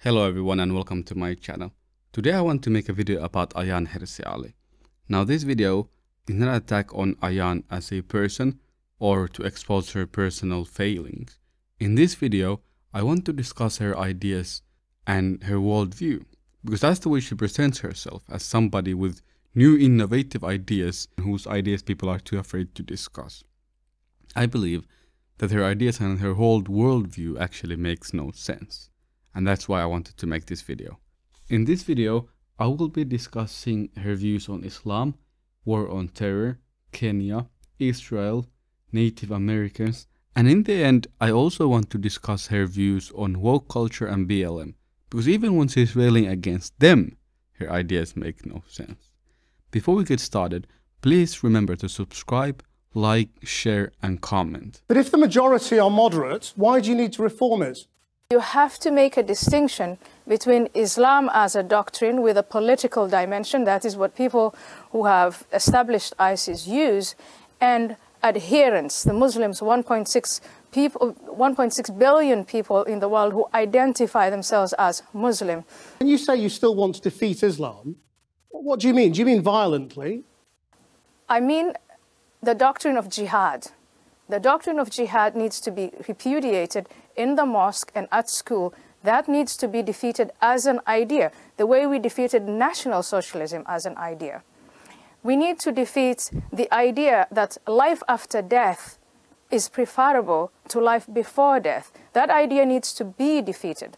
Hello everyone and welcome to my channel. Today I want to make a video about Ayaan Hirsi Ali. Now this video is not an attack on Ayaan as a person or to expose her personal failings. In this video, I want to discuss her ideas and her worldview, because that's the way she presents herself, as somebody with new innovative ideas whose ideas people are too afraid to discuss. I believe that her ideas and her whole worldview actually makes no sense. And that's why I wanted to make this video. In this video, I will be discussing her views on Islam, war on terror, Kenya, Israel, Native Americans, and in the end, I also want to discuss her views on woke culture and BLM, because even when she's railing against them, her ideas make no sense. Before we get started, please remember to subscribe, like, share, and comment. But if the majority are moderate, why do you need to reform it? You have to make a distinction between Islam as a doctrine with a political dimension, that is what people who have established ISIS use, and adherents, the Muslims, 1.6 billion people in the world who identify themselves as Muslim. When you say you still want to defeat Islam, what do you mean? Do you mean violently? I mean the doctrine of jihad. The doctrine of jihad needs to be repudiated in the mosque and at school. That needs to be defeated as an idea, the way we defeated National Socialism as an idea. We need to defeat the idea that life after death is preferable to life before death. That idea needs to be defeated.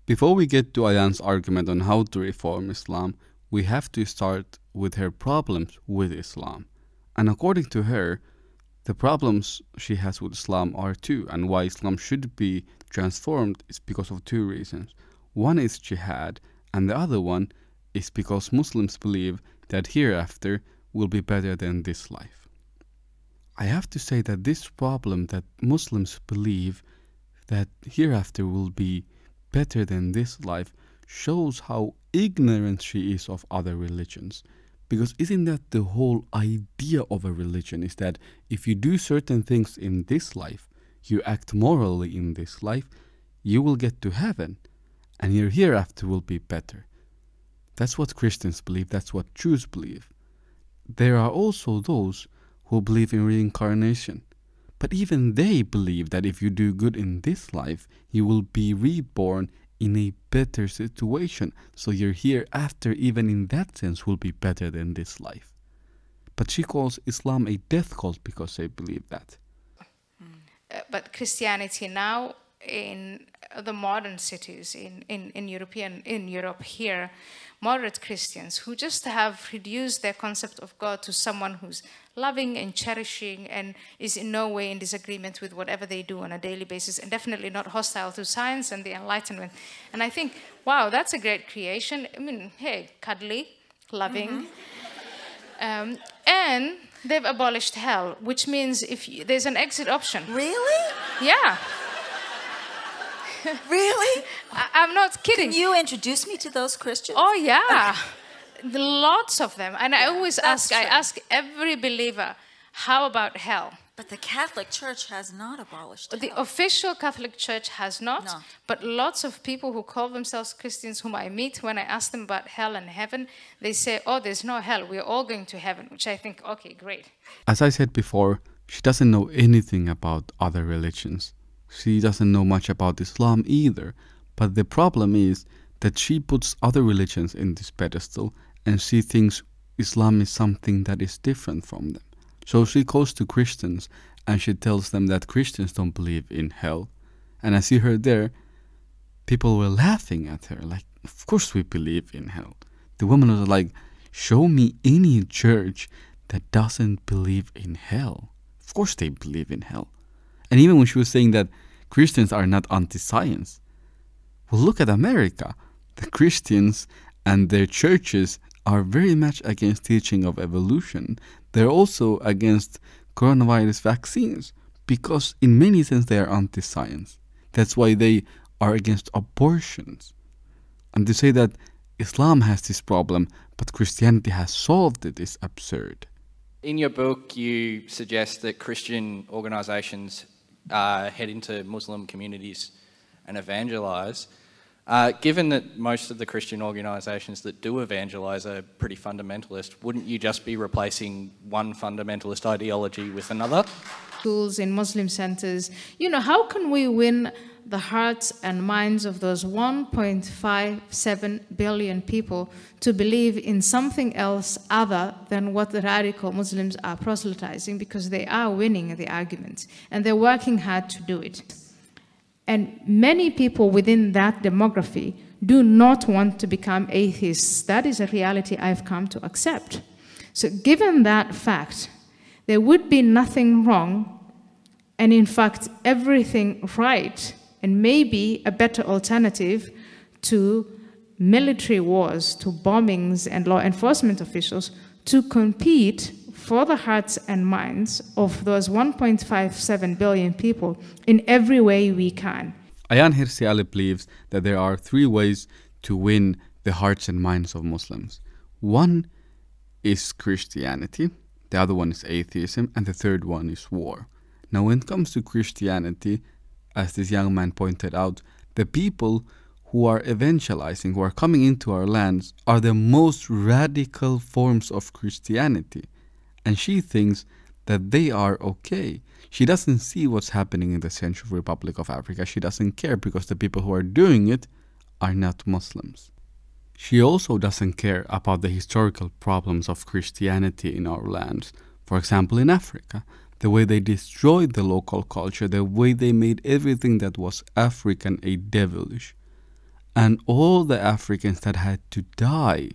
Before we get to Ayaan's argument on how to reform Islam, we have to start with her problems with Islam. And according to her, the problems she has with Islam are two, and why Islam should be transformed is because of two reasons. One is jihad, and the other one is because Muslims believe that hereafter will be better than this life. I have to say that this problem that Muslims believe that hereafter will be better than this life shows how ignorant she is of other religions. Because isn't that the whole idea of a religion, is that if you do certain things in this life, you act morally in this life, you will get to heaven, and your hereafter will be better. That's what Christians believe, that's what Jews believe. There are also those who believe in reincarnation, but even they believe that if you do good in this life, you will be reborn in a better situation, so your hereafter, even in that sense, will be better than this life. But she calls Islam a death cult because they believe that. But Christianity now in the modern cities in Europe here, moderate Christians who just have reduced their concept of God to someone who's loving and cherishing and is in no way in disagreement with whatever they do on a daily basis, and definitely not hostile to science and the Enlightenment. And I think, wow, that's a great creation. I mean, hey, cuddly, loving. And they've abolished hell, which means there's an exit option. Really? Yeah. Really? I'm not kidding. Can you introduce me to those Christians? Oh, yeah. Lots of them. And I always I ask every believer, how about hell? But the Catholic Church has not abolished hell. The official Catholic Church has not, No. but lots of people who call themselves Christians whom I meet, when I ask them about hell and heaven, they say, oh, there's no hell, we're all going to heaven, which I think, okay, great. As I said before, she doesn't know anything about other religions. She doesn't know much about Islam either. But the problem is that she puts other religions in this pedestal, and she thinks Islam is something that is different from them. So she goes to Christians and she tells them that Christians don't believe in hell. And I see her there, people were laughing at her, like, of course we believe in hell. The woman was like, show me any church that doesn't believe in hell. Of course they believe in hell. And even when she was saying that Christians are not anti-science, well, look at America. The Christians and their churches are very much against teaching of evolution. They're also against coronavirus vaccines because in many sense they are anti-science. That's why they are against abortions. And to say that Islam has this problem but Christianity has solved it is absurd. In your book, you suggest that Christian organisations head into Muslim communities and evangelize. Given that most of the Christian organisations that do evangelise are pretty fundamentalist, wouldn't you just be replacing one fundamentalist ideology with another? Schools, in Muslim centers, how can we win the hearts and minds of those 1.57 billion people to believe in something else other than what the radical Muslims are proselytizing, because they are winning the argument and they're working hard to do it. And many people within that demography do not want to become atheists. That is a reality I've come to accept. So given that fact, there would be nothing wrong, and in fact, everything right, and maybe a better alternative to military wars, to bombings and law enforcement officials, to compete for the hearts and minds of those 1.57 billion people in every way we can. Ayaan Hirsi Ali believes that there are three ways to win the hearts and minds of Muslims. One is Christianity, the other one is atheism, and the third one is war. Now, when it comes to Christianity, as this young man pointed out, the people who are evangelizing, who are coming into our lands, are the most radical forms of Christianity. And she thinks that they are okay. She doesn't see what's happening in the Central Republic of Africa. She doesn't care because the people who are doing it are not Muslims. She also doesn't care about the historical problems of Christianity in our lands. For example, in Africa, the way they destroyed the local culture, the way they made everything that was African a devilish. And all the Africans that had to die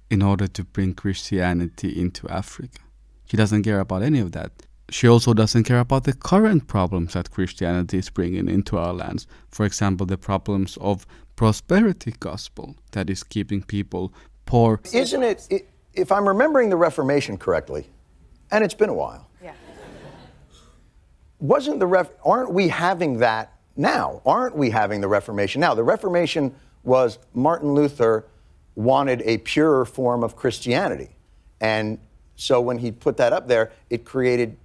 in order to bring Christianity into Africa. She doesn't care about any of that. She also doesn't care about the current problems that Christianity is bringing into our lands. For example, the problems of prosperity gospel that is keeping people poor. Isn't it, if I'm remembering the Reformation correctly, and it's been a while, Yeah. aren't we having that now? Aren't we having the Reformation now? The Reformation was Martin Luther wanted a purer form of Christianity. And so when he put that up there, it created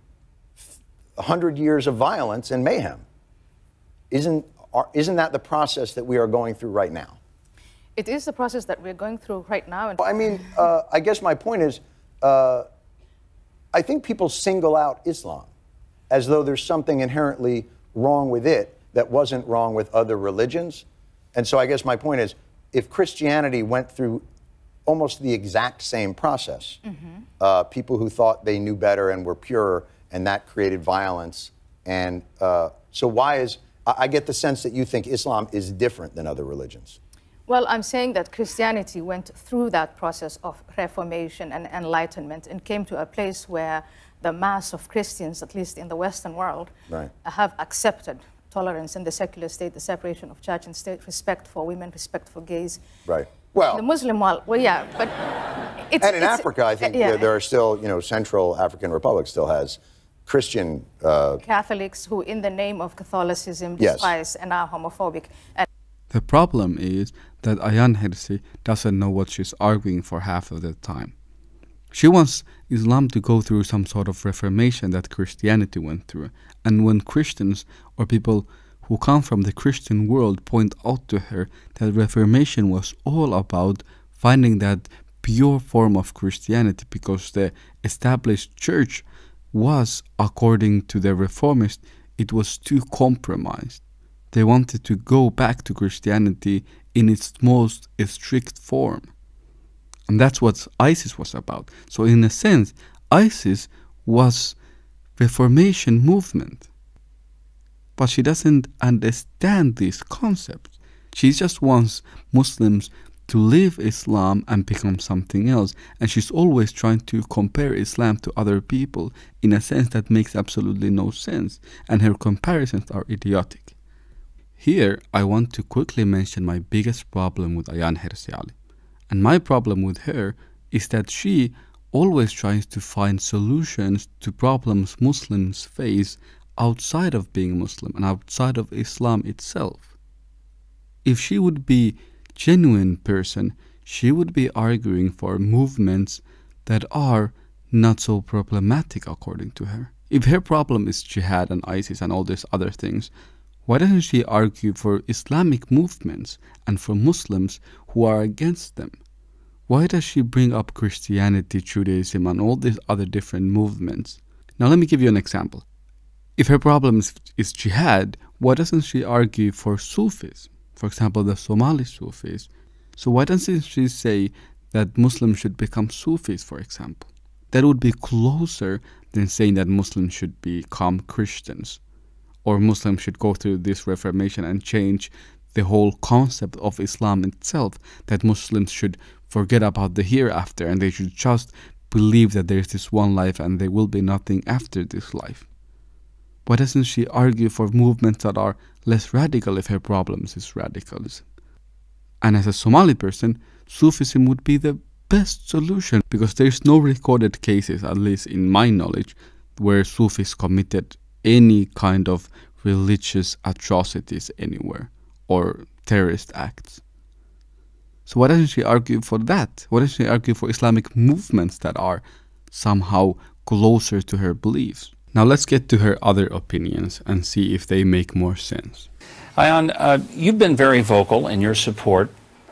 100 years of violence and mayhem. Isn't that the process that we are going through right now? It is the process that we're going through right now. I mean, I guess my point is, I think people single out Islam as though there's something inherently wrong with it that wasn't wrong with other religions. And so I guess my point is, if Christianity went through almost the exact same process, people who thought they knew better and were pure, and that created violence. And so why is, I get the sense that you think Islam is different than other religions. Well, I'm saying that Christianity went through that process of reformation and enlightenment and came to a place where the mass of Christians, at least in the Western world, have accepted tolerance in the secular state, the separation of church and state, respect for women, respect for gays. Right. Well, the Muslim world, well, yeah, but it's... And in Africa, I think there are still, Central African Republic still has Christian... Catholics who, in the name of Catholicism, despise and are homophobic. And the problem is that Ayaan Hirsi doesn't know what she's arguing for half of the time. She wants Islam to go through some sort of reformation that Christianity went through. And when Christians or people who come from the Christian world point out to her that Reformation was all about finding that pure form of Christianity because the established church was, according to the reformists, it was too compromised. They wanted to go back to Christianity in its most strict form. And that's what ISIS was about. So in a sense, ISIS was Reformation movement. But she doesn't understand these concepts. She just wants Muslims to leave Islam and become something else. And she's always trying to compare Islam to other people in a sense that makes absolutely no sense. And her comparisons are idiotic. Here, I want to quickly mention my biggest problem with Ayaan Hirsi Ali. And my problem with her is that she always tries to find solutions to problems Muslims face outside of being Muslim and outside of Islam itself. If she would be a genuine person, she would be arguing for movements that are not so problematic according to her. If her problem is jihad and ISIS and all these other things, Why doesn't she argue for Islamic movements and for Muslims who are against them? Why does she bring up Christianity, Judaism, and all these other different movements? Now let me give you an example. If her problem is jihad, why doesn't she argue for Sufis? For example, the Somali Sufis. So why doesn't she say that Muslims should become Sufis, for example? That would be closer than saying that Muslims should become Christians, or Muslims should go through this reformation and change the whole concept of Islam itself, that Muslims should forget about the hereafter and they should just believe that there is this one life and there will be nothing after this life. Why doesn't she argue for movements that are less radical if her problem is radicalism? And as a Somali person, Sufism would be the best solution because there's no recorded cases, at least in my knowledge, where Sufis committed any kind of religious atrocities anywhere or terrorist acts. So why doesn't she argue for that? Why doesn't she argue for Islamic movements that are somehow closer to her beliefs? Now let's get to her other opinions and see if they make more sense. Ayaan, you've been very vocal in your support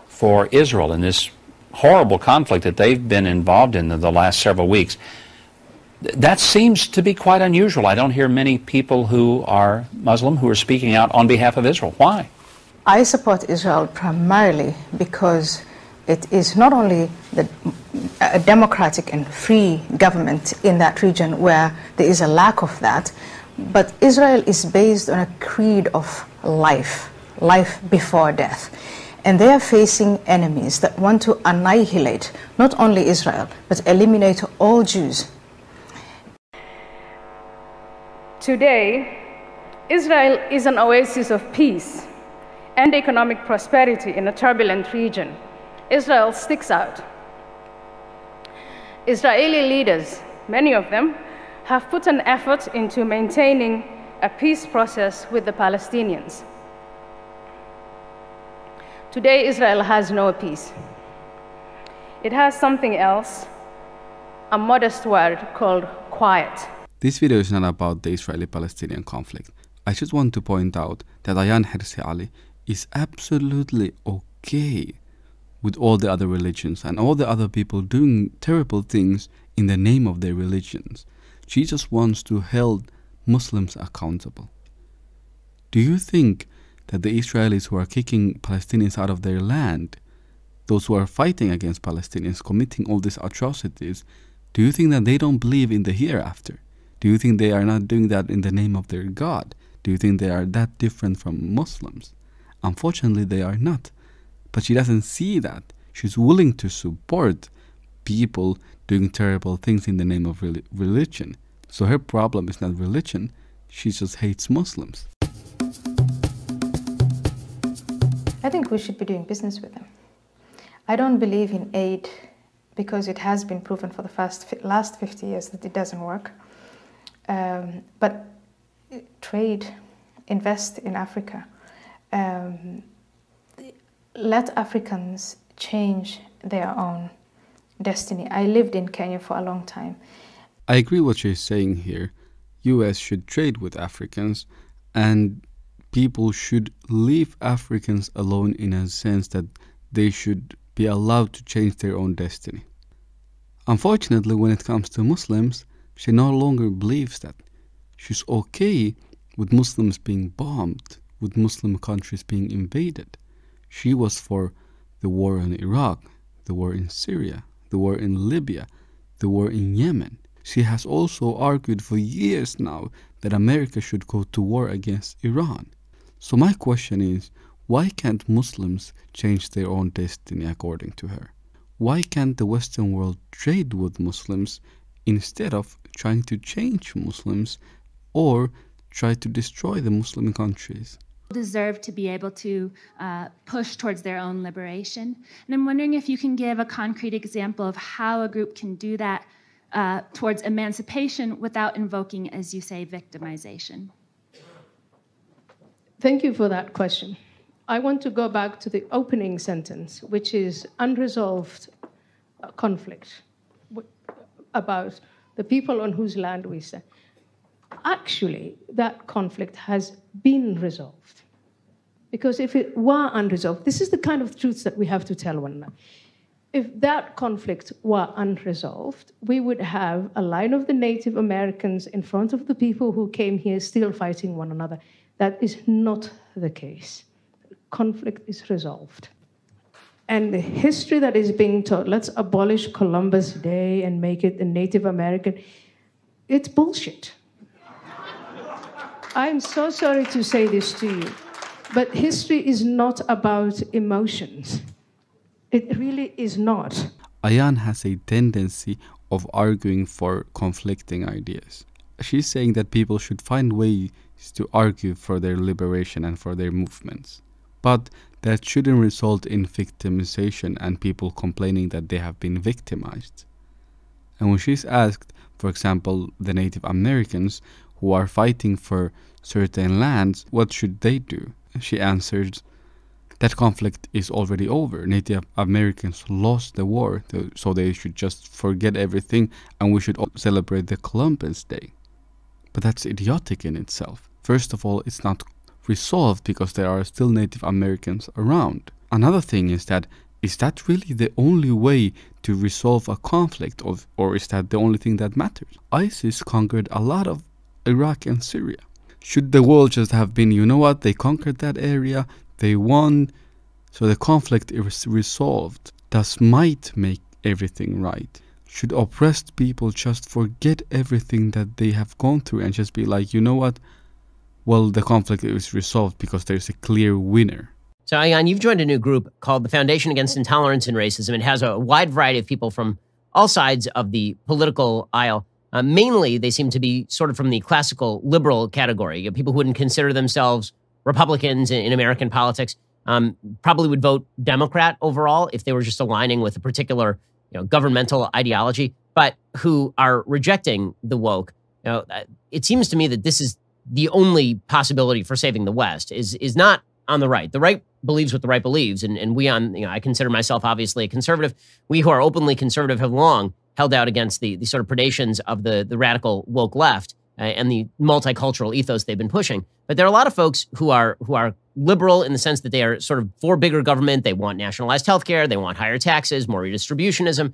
for Israel in this horrible conflict that they've been involved in the last several weeks. That seems to be quite unusual. I don't hear many people who are Muslim who are speaking out on behalf of Israel. Why? I support Israel primarily because it is not only a democratic and free government in that region where there is a lack of that, but Israel is based on a creed of life before death. And they are facing enemies that want to annihilate not only Israel, but eliminate all Jews. Today, Israel is an oasis of peace and economic prosperity in a turbulent region. Israel sticks out. Israeli leaders, many of them, have put an effort into maintaining a peace process with the Palestinians. Today, Israel has no peace. It has something else, a modest word called quiet. This video is not about the Israeli-Palestinian conflict. I just want to point out that Ayaan Hirsi Ali is absolutely okay with all the other religions and all the other people doing terrible things in the name of their religions. She just wants to hold Muslims accountable. Do you think that the Israelis who are kicking Palestinians out of their land, those who are fighting against Palestinians, committing all these atrocities, do you think that they don't believe in the hereafter? Do you think they are not doing that in the name of their God? Do you think they are that different from Muslims? Unfortunately, they are not. But she doesn't see that. She's willing to support people doing terrible things in the name of religion. So her problem is not religion, she just hates Muslims. I think we should be doing business with them. I don't believe in aid because it has been proven for the last 50 years that it doesn't work. But trade, invest in Africa. Let Africans change their own destiny. I lived in Kenya for a long time. I agree what she's saying here. US should trade with Africans and people should leave Africans alone in a sense that they should be allowed to change their own destiny. Unfortunately, when it comes to Muslims, she no longer believes that. She's okay with Muslims being bombed, with Muslim countries being invaded. She was for the war in Iraq, the war in Syria, the war in Libya, the war in Yemen. She has also argued for years now that America should go to war against Iran. So my question is, why can't Muslims change their own destiny according to her? Why can't the Western world trade with Muslims instead of trying to change Muslims or try to destroy the Muslim countries? Deserve to be able to push towards their own liberation. And I'm wondering if you can give a concrete example of how a group can do that towards emancipation without invoking, as you say, victimization. Thank you for that question. I want to go back to the opening sentence, which is unresolved conflict about the people on whose land we stand. Actually, that conflict has been resolved. Because if it were unresolved, this is the kind of truths that we have to tell one another. If that conflict were unresolved, we would have a line of the Native Americans in front of the people who came here still fighting one another. That is not the case. Conflict is resolved. And the history that is being taught, let's abolish Columbus Day and make it a Native American, it's bullshit. I'm so sorry to say this to you, but history is not about emotions. It really is not. Ayaan has a tendency of arguing for conflicting ideas. She's saying that people should find ways to argue for their liberation and for their movements. But that shouldn't result in victimization and people complaining that they have been victimized. And when she's asked, for example, the Native Americans who are fighting for certain lands, what should they do? She answered, that conflict is already over. Native Americans lost the war, so they should just forget everything and we should celebrate the Columbus Day. But that's idiotic in itself. First of all, it's not resolved because there are still Native Americans around. Another thing is that really the only way to resolve a conflict, or is that the only thing that matters? ISIS conquered a lot of Iraq and Syria. Should the world just have been, you know what, they conquered that area, they won, so the conflict is resolved. Does might make everything right? Should oppressed people just forget everything that they have gone through and just be like, you know what, well, the conflict is resolved because there's a clear winner? So, Ayaan, you've joined a new group called the Foundation Against Intolerance and Racism. It has a wide variety of people from all sides of the political aisle. Mainly, they seem to be sort of from the classical liberal category. You know, people who wouldn't consider themselves Republicans in American politics, probably would vote Democrat overall if they were just aligning with a particular, governmental ideology, but who are rejecting the woke. It seems to me that this is the only possibility for saving the West is not on the right. The right believes what the right believes, and we I consider myself obviously a conservative. We who are openly conservative have long held out against the sort of predations of the radical woke left and the multicultural ethos they've been pushing. But there are a lot of folks who are liberal in the sense that they are sort of for bigger government. They want nationalized healthcare. They want higher taxes, more redistributionism,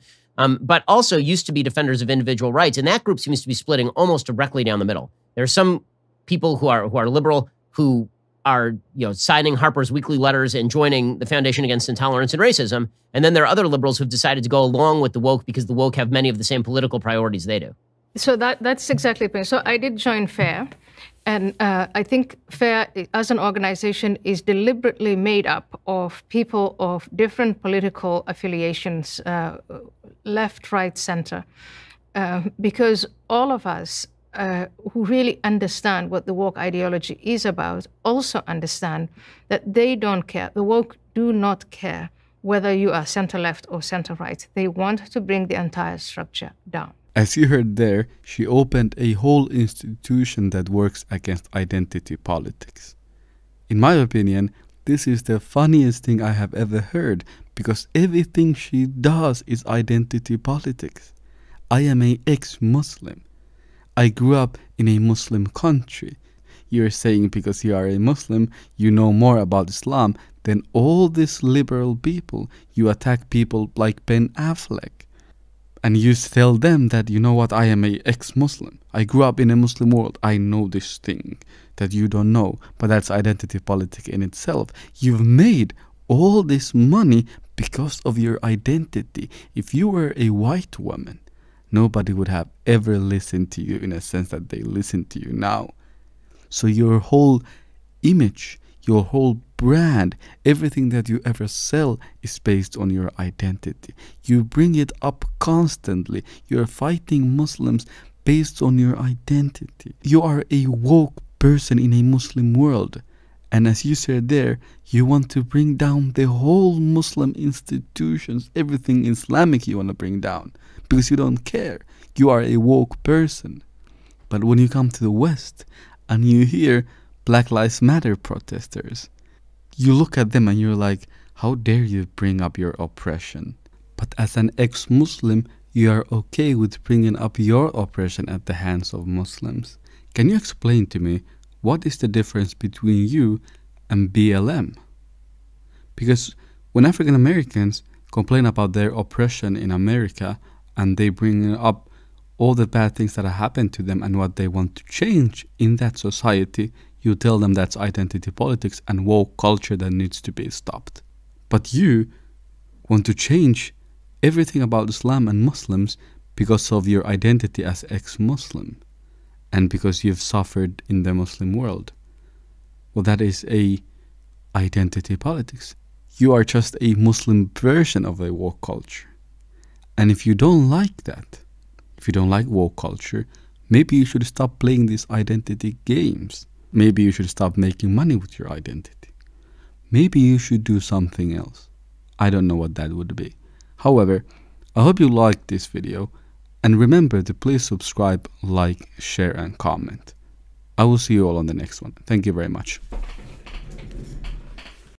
but also used to be defenders of individual rights. And that group seems to be splitting almost directly down the middle. There are some people who are liberal who are signing Harper's weekly letters and joining the Foundation Against Intolerance and Racism. And then there are other liberals who've decided to go along with the woke because the woke have many of the same political priorities they do. So that's exactly the point. So I did join FAIR, and I think FAIR as an organization is deliberately made up of people of different political affiliations, left, right, center, because all of us who really understand what the woke ideology is about also understand that they don't care. The woke do not care whether you are center-left or center-right. They want to bring the entire structure down. As you heard there, she opened a whole institution that works against identity politics. In my opinion, this is the funniest thing I have ever heard, because everything she does is identity politics. I am an ex-Muslim. I grew up in a Muslim country. You're saying because you are a Muslim, you know more about Islam than all these liberal people. You attack people like Ben Affleck. And you tell them that, you know what, I am an ex-Muslim. I grew up in a Muslim world. I know this thing that you don't know. But that's identity politics in itself. You've made all this money because of your identity. If you were a white woman, nobody would have ever listened to you in a sense that they listen to you now. So your whole image, your whole brand, everything that you ever sell is based on your identity. You bring it up constantly. You're fighting Muslims based on your identity. You are a woke person in a Muslim world. And as you said there, you want to bring down the whole Muslim institutions, everything Islamic you want to bring down, because you don't care. You are a woke person. But when you come to the West and you hear Black Lives Matter protesters, you look at them and you're like, how dare you bring up your oppression? But as an ex-Muslim, you are okay with bringing up your oppression at the hands of Muslims. Can you explain to me what is the difference between you and BLM? Because when African Americans complain about their oppression in America and they bring up all the bad things that have happened to them and what they want to change in that society, you tell them that's identity politics and woke culture that needs to be stopped. But you want to change everything about Islam and Muslims because of your identity as ex-Muslim and because you've suffered in the Muslim world. Well, that is a identity politics. You are just a Muslim version of a woke culture. And if you don't like that, if you don't like woke culture, maybe you should stop playing these identity games. Maybe you should stop making money with your identity. Maybe you should do something else. I don't know what that would be. However, I hope you liked this video, and remember to please subscribe, like, share and comment. I will see you all on the next one. Thank you very much.